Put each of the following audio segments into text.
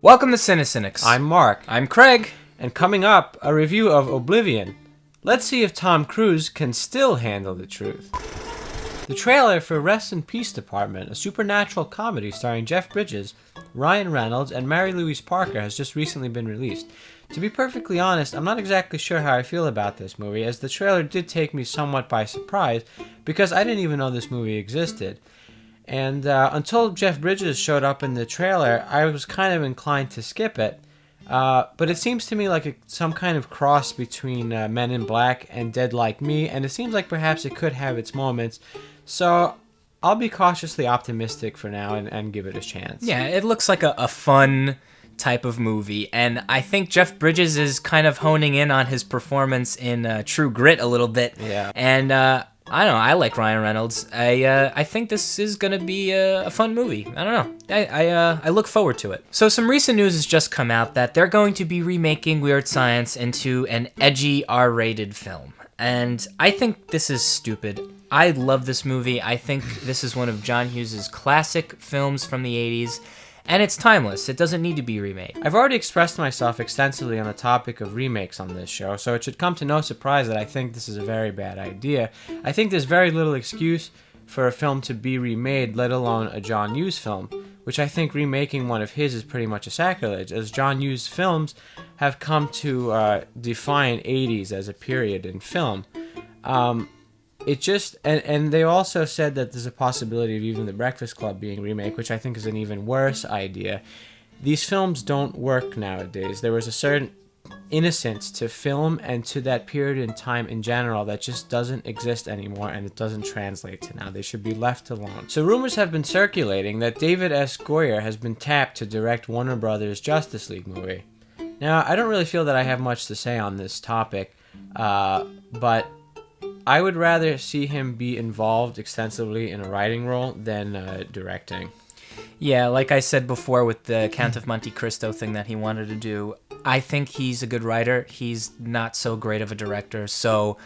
Welcome to CineCynics. I'm Mark. I'm Craig. And coming up, a review of Oblivion. Let's see if Tom Cruise can still handle the truth. The trailer for Rest in Peace Department, a supernatural comedy starring Jeff Bridges, Ryan Reynolds, and Mary Louise Parker, has just recently been released. To be perfectly honest, I'm not exactly sure how I feel about this movie, as the trailer did take me somewhat by surprise, because I didn't even know this movie existed. And until Jeff Bridges showed up in the trailer, I was kind of inclined to skip it. But it seems to me like some kind of cross between Men in Black and Dead Like Me, and it seems like perhaps it could have its moments. So I'll be cautiously optimistic for now and give it a chance. Yeah, it looks like a fun type of movie, and I think Jeff Bridges is kind of honing in on his performance in True Grit a little bit. Yeah. And I don't know, I like Ryan Reynolds. I think this is gonna be a fun movie. I don't know. I look forward to it. So some recent news has just come out that they're going to be remaking Weird Science into an edgy R-rated film. And I think this is stupid. I love this movie. I think this is one of John Hughes' classic films from the 80s. And it's timeless. It doesn't need to be remade. I've already expressed myself extensively on the topic of remakes on this show, so it should come to no surprise that I think this is a very bad idea. I think there's very little excuse for a film to be remade, let alone a John Hughes film, which I think remaking one of his is pretty much a sacrilege, as John Hughes films have come to define 80s as a period in film. It just, and they also said that there's a possibility of even The Breakfast Club being remade, which I think is an even worse idea. These films don't work nowadays. There was a certain innocence to film and to that period in time in general that just doesn't exist anymore, and it doesn't translate to now. They should be left alone. So rumors have been circulating that David S. Goyer has been tapped to direct Warner Brothers' Justice League movie. Now, I don't really feel that I have much to say on this topic, but I would rather see him be involved extensively in a writing role than directing. Yeah, like I said before with the Count of Monte Cristo thing that he wanted to do, I think he's a good writer. He's not so great of a director, so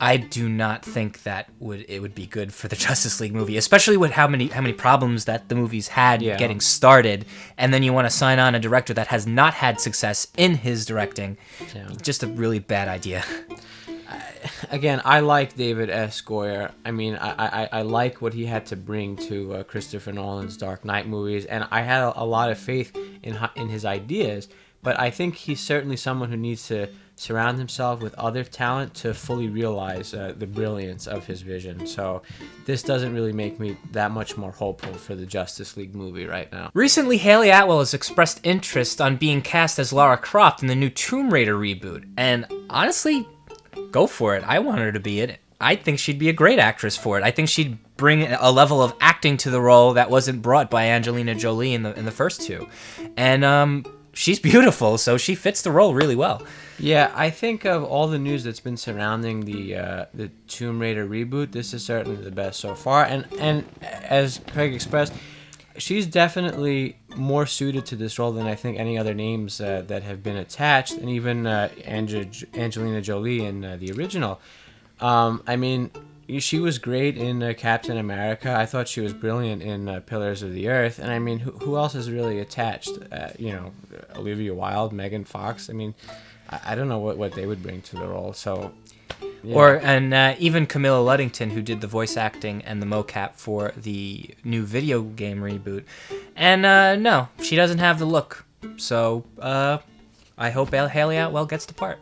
I do not think that it would be good for the Justice League movie, especially with how many problems that the movie's had getting started, and then you want to sign on a director that has not had success in his directing. Yeah. Just a really bad idea. Again, I like David S. Goyer. I mean, I like what he had to bring to Christopher Nolan's Dark Knight movies, and I had a lot of faith in his ideas, but I think he's certainly someone who needs to surround himself with other talent to fully realize the brilliance of his vision. So this doesn't really make me that much more hopeful for the Justice League movie right now. Recently, Hayley Atwell has expressed interest on being cast as Lara Croft in the new Tomb Raider reboot, and honestly, go for it. I want her to be it. I think she'd be a great actress for it. I think she'd bring a level of acting to the role that wasn't brought by Angelina Jolie in the first two. And she's beautiful, so she fits the role really well. Yeah, I think of all the news that's been surrounding the Tomb Raider reboot, this is certainly the best so far. And as Craig expressed, she's definitely more suited to this role than I think any other names that have been attached, and even Angelina Jolie in the original. I mean, she was great in Captain America. I thought she was brilliant in Pillars of the Earth. And I mean, who else is really attached? Olivia Wilde, Megan Fox. I mean, I don't know what they would bring to the role. So. Yeah. Even Camilla Luddington, who did the voice acting and the mocap for the new video game reboot. And no, she doesn't have the look. So I hope Hayley Atwell gets the part.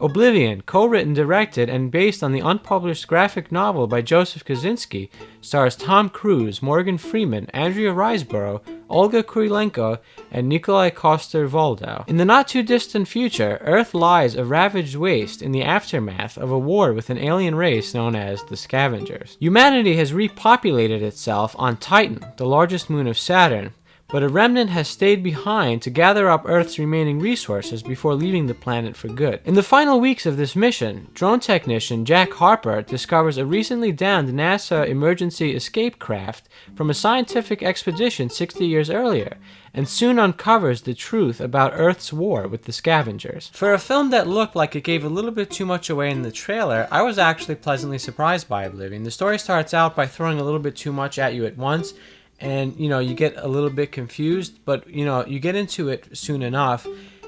Oblivion, co-written, directed, and based on the unpublished graphic novel by Joseph Kosinski, stars Tom Cruise, Morgan Freeman, Andrea Riseborough, Olga Kurilenko, and Nikolai Coster-Waldau. In the not-too-distant future, Earth lies a ravaged waste in the aftermath of a war with an alien race known as the Scavengers. Humanity has repopulated itself on Titan, the largest moon of Saturn, but a remnant has stayed behind to gather up Earth's remaining resources before leaving the planet for good. In the final weeks of this mission, drone technician Jack Harper discovers a recently downed NASA emergency escape craft from a scientific expedition 60 years earlier, and soon uncovers the truth about Earth's war with the Scavengers. For a film that looked like it gave a little bit too much away in the trailer, I was actually pleasantly surprised by Oblivion. The story starts out by throwing a little bit too much at you at once, and you get a little bit confused, but you get into it soon enough.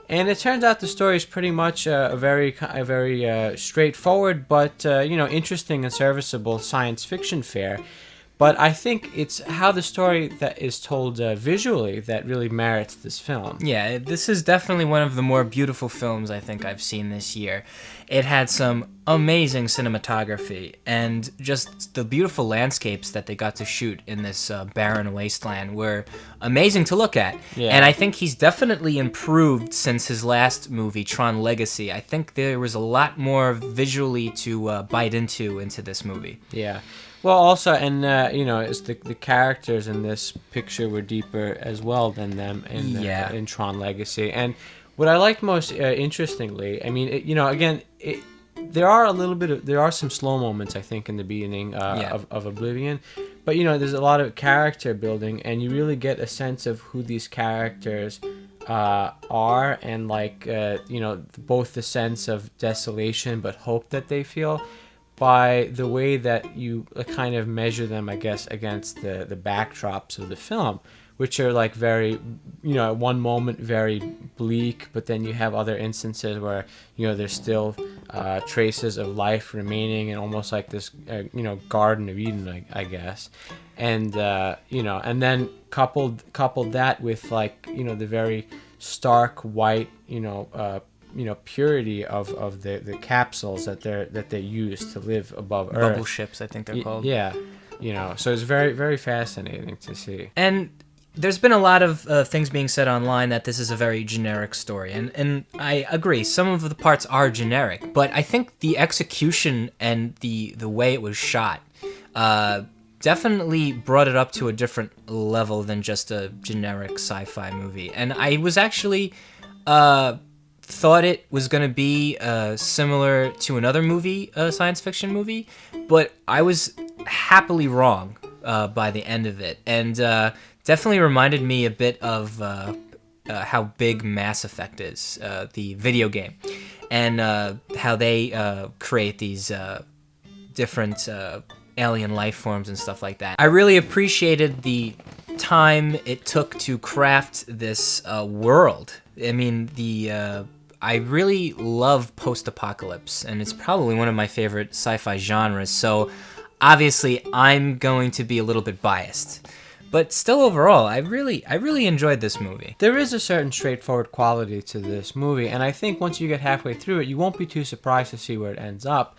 And it turns out the story is pretty much a very straightforward but interesting and serviceable science fiction fare. But I think it's how the story that is told visually that really merits this film. Yeah, this is definitely one of the more beautiful films I think I've seen this year. It had some amazing cinematography and just the beautiful landscapes that they got to shoot in this barren wasteland were amazing to look at. Yeah. And I think he's definitely improved since his last movie, Tron Legacy. I think there was a lot more visually to bite into this movie. Yeah. Well, also, and it's the characters in this picture were deeper as well than them in Tron Legacy. And what I liked most, interestingly, I mean, there are some slow moments I think in the beginning of Oblivion, but there's a lot of character building, and you really get a sense of who these characters are, and both the sense of desolation but hope that they feel, by the way that you kind of measure them, I guess, against the backdrops of the film, which are like very, at one moment very bleak, but then you have other instances where, there's still traces of life remaining, and almost like this, Garden of Eden, I guess. And, and then coupled that with the very stark white, purity of the capsules that they use to live above Earth. Bubble ships, I think they're called. Yeah, so it's very, very fascinating to see. And there's been a lot of things being said online that this is a very generic story, and I agree. Some of the parts are generic, but I think the execution and the way it was shot definitely brought it up to a different level than just a generic sci-fi movie. And I was actually thought it was going to be similar to another movie, a science fiction movie, but I was happily wrong by the end of it, and definitely reminded me a bit of how big Mass Effect is, the video game, and how they create these different alien life forms and stuff like that. I really appreciated the time it took to craft this world. I mean, I really love post-apocalypse, and it's probably one of my favorite sci-fi genres, so obviously I'm going to be a little bit biased. But still, overall, I really enjoyed this movie. There is a certain straightforward quality to this movie, and I think once you get halfway through it, you won't be too surprised to see where it ends up.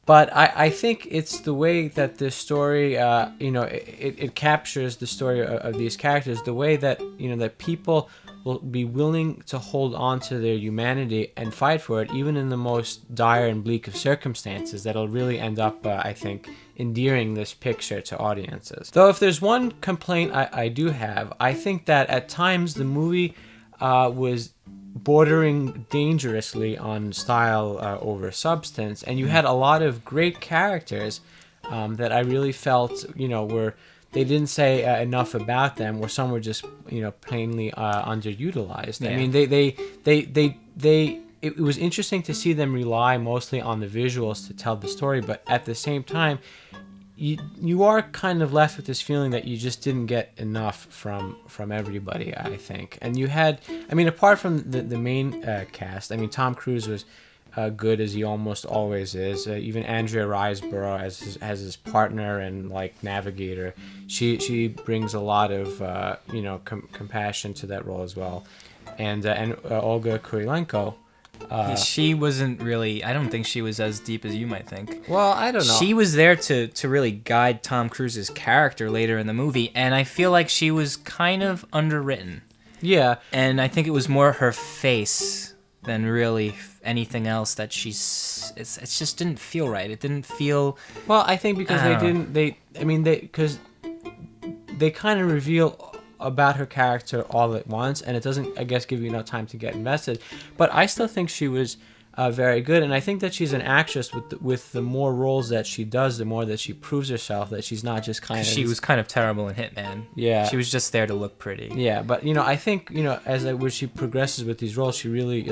But I think it's the way that this story, it captures the story of these characters, the way that, that people will be willing to hold on to their humanity and fight for it, even in the most dire and bleak of circumstances, that'll really end up, I think, endearing this picture to audiences. Though if there's one complaint I do have, I think that at times the movie was bordering dangerously on style over substance, and you had a lot of great characters that I really felt, they didn't say enough about them, or some were just, plainly underutilized. Yeah. I mean, it was interesting to see them rely mostly on the visuals to tell the story, but at the same time, you are kind of left with this feeling that you just didn't get enough from everybody, I think. And you had, I mean, apart from the main cast, I mean, Tom Cruise was good, as he almost always is. Even Andrea Riseborough as his partner and navigator, she brings a lot of compassion to that role as well. And Olga Kurylenko. She wasn't really, I don't think she was as deep as you might think. Well, I don't know. She was there to really guide Tom Cruise's character later in the movie, and I feel like she was kind of underwritten. Yeah. And I think it was more her face than really anything else that it just didn't feel right. It didn't feel... Well, I think because because they kind of reveal about her character all at once, and it doesn't, I guess, give you enough time to get invested. But I still think she was very good. And I think that she's an actress with the more roles that she does, the more that she proves herself that she's not just kind of. She was kind of terrible in Hitman. Yeah. She was just there to look pretty. Yeah, but I think as she progresses with these roles, she really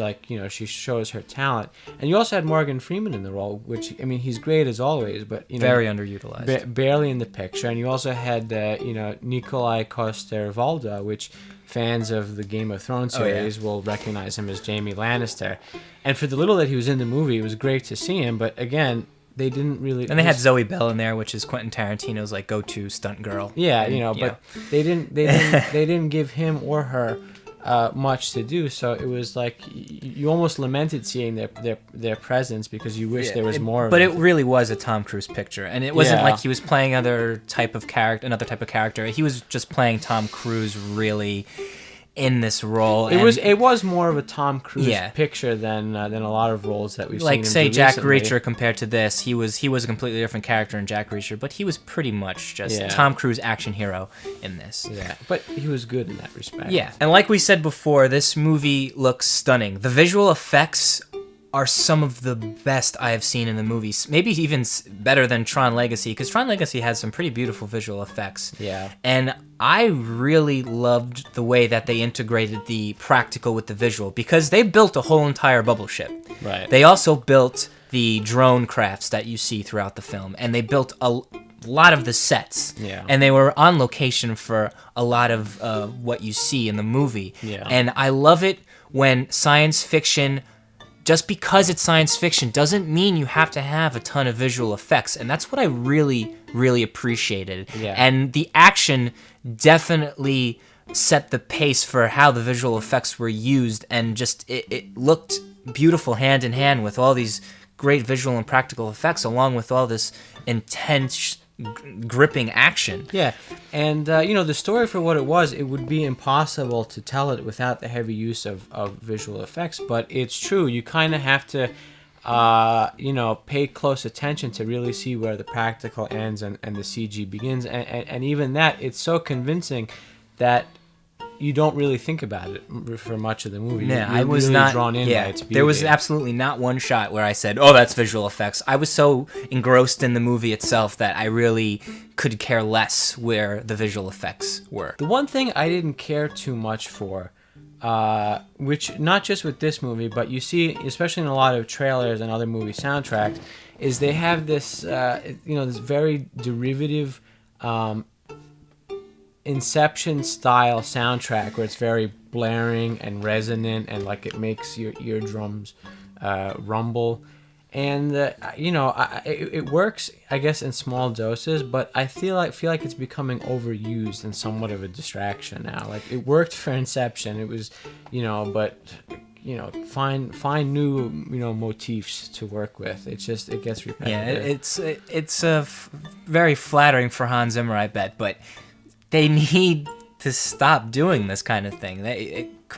she shows her talent. And you also had Morgan Freeman in the role, which I mean he's great as always, but very underutilized, barely in the picture. And you also had Nikolai Coster-Waldau, which fans of the Game of Thrones series will recognize him as Jaime Lannister. And for the little that he was in the movie, it was great to see him. But again, they didn't really. And they had Zoe Bell in there, which is Quentin Tarantino's like go-to stunt girl. Yeah, but they didn't give him or her much to do. So it was like you almost lamented seeing their presence because you wish there was more. But it really was a Tom Cruise picture, and it wasn't like he was playing another type of character. He was just playing Tom Cruise really in this role. It was more of a Tom Cruise picture than a lot of roles that we've seen. Like say Jack recently. Reacher compared to this, he was a completely different character in Jack Reacher, but he was pretty much just Tom Cruise action hero in this. Yeah, but he was good in that respect. Yeah, and like we said before, this movie looks stunning. The visual effects are some of the best I have seen in the movies. Maybe even better than Tron Legacy, because Tron Legacy has some pretty beautiful visual effects. Yeah. And I really loved the way that they integrated the practical with the visual, because they built a whole entire bubble ship. Right. They also built the drone crafts that you see throughout the film, and they built a lot of the sets. Yeah. And they were on location for a lot of what you see in the movie. Yeah. And I love it when science fiction, just because it's science fiction doesn't mean you have to have a ton of visual effects. And that's what I really, really appreciated. Yeah. And the action definitely set the pace for how the visual effects were used. And just it looked beautiful hand in hand with all these great visual and practical effects, along with all this intense gripping action. Yeah, and the story for what it was, it would be impossible to tell it without the heavy use of visual effects. But it's true, you kind of have to pay close attention to really see where the practical ends and the CG begins, and even that, it's so convincing that you don't really think about it for much of the movie. Yeah, You're I was really not drawn in by its beauty. There was absolutely not one shot where I said, "Oh, that's visual effects." I was so engrossed in the movie itself that I really could care less where the visual effects were. The one thing I didn't care too much for, which not just with this movie, but you see, especially in a lot of trailers and other movie soundtracks, is they have this, this very derivative, Inception style soundtrack where it's very blaring and resonant and like it makes your eardrums rumble, and it works, I guess, in small doses, but I feel like it's becoming overused and somewhat of a distraction now. Like it worked for Inception, it was but find new motifs to work with. It gets repetitive. Yeah, it's very flattering for Hans Zimmer, I bet, but they need to stop doing this kind of thing.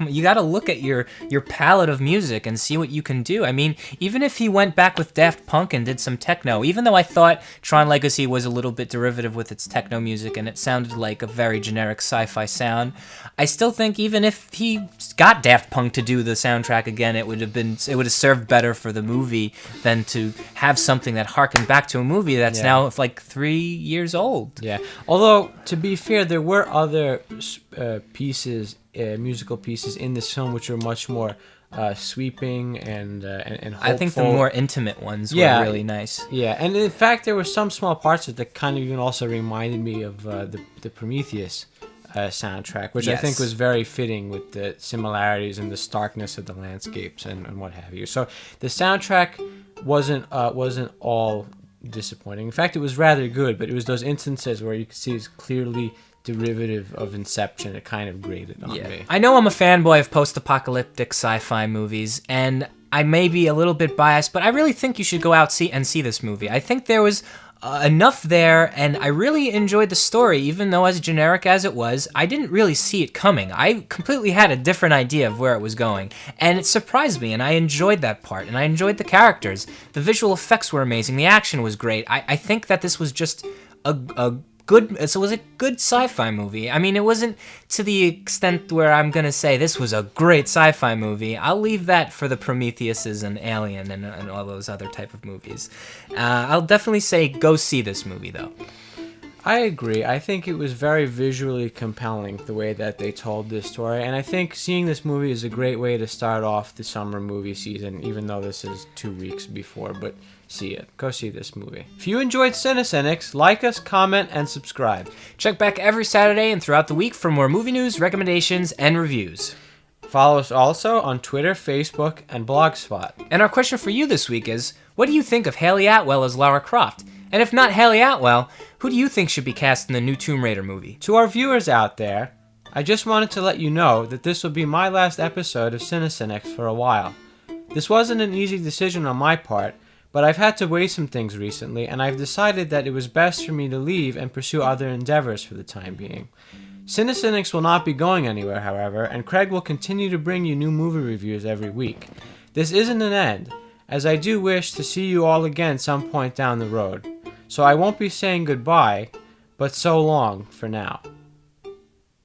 You got to look at your palette of music and see what you can do. I mean, even if he went back with Daft Punk and did some techno, even though I thought Tron Legacy was a little bit derivative with its techno music and it sounded like a very generic sci-fi sound, I still think even if he got Daft Punk to do the soundtrack again, it would have served better for the movie than to have something that harkened back to a movie that's now like 3 years old. Yeah. Although, to be fair, there were other musical pieces in this film which are much more sweeping and hopeful. I think the more intimate ones were really nice. Yeah, and in fact there were some small parts that kind of even also reminded me of the Prometheus soundtrack, which I think was very fitting with the similarities and the starkness of the landscapes and what have you. So the soundtrack wasn't all disappointing. In fact, it was rather good, but it was those instances where you could see it's clearly derivative of Inception. It kind of grated on me. I know I'm a fanboy of post-apocalyptic sci-fi movies, and I may be a little bit biased, but I really think you should go out and see this movie. I think there was enough there, and I really enjoyed the story, even though as generic as it was, I didn't really see it coming. I completely had a different idea of where it was going, and it surprised me, and I enjoyed that part, and I enjoyed the characters. The visual effects were amazing. The action was great. I think that this was just a good. So it was a good sci-fi movie. I mean, it wasn't to the extent where I'm gonna say this was a great sci-fi movie. I'll leave that for the Prometheuses and Alien and all those other type of movies. I'll definitely say go see this movie though. I agree. I think it was very visually compelling the way that they told this story, and I think seeing this movie is a great way to start off the summer movie season, even though this is 2 weeks before, but see it. Go see this movie. If you enjoyed CineCynics, like us, comment, and subscribe. Check back every Saturday and throughout the week for more movie news, recommendations, and reviews. Follow us also on Twitter, Facebook, and Blogspot. And our question for you this week is, what do you think of Hayley Atwell as Lara Croft? And if not Hayley Atwell, who do you think should be cast in the new Tomb Raider movie? To our viewers out there, I just wanted to let you know that this will be my last episode of CineCynics for a while. This wasn't an easy decision on my part, but I've had to weigh some things recently, and I've decided that it was best for me to leave and pursue other endeavors for the time being. CineCynics will not be going anywhere, however, and Craig will continue to bring you new movie reviews every week. This isn't an end, as I do wish to see you all again some point down the road. So I won't be saying goodbye, but so long for now.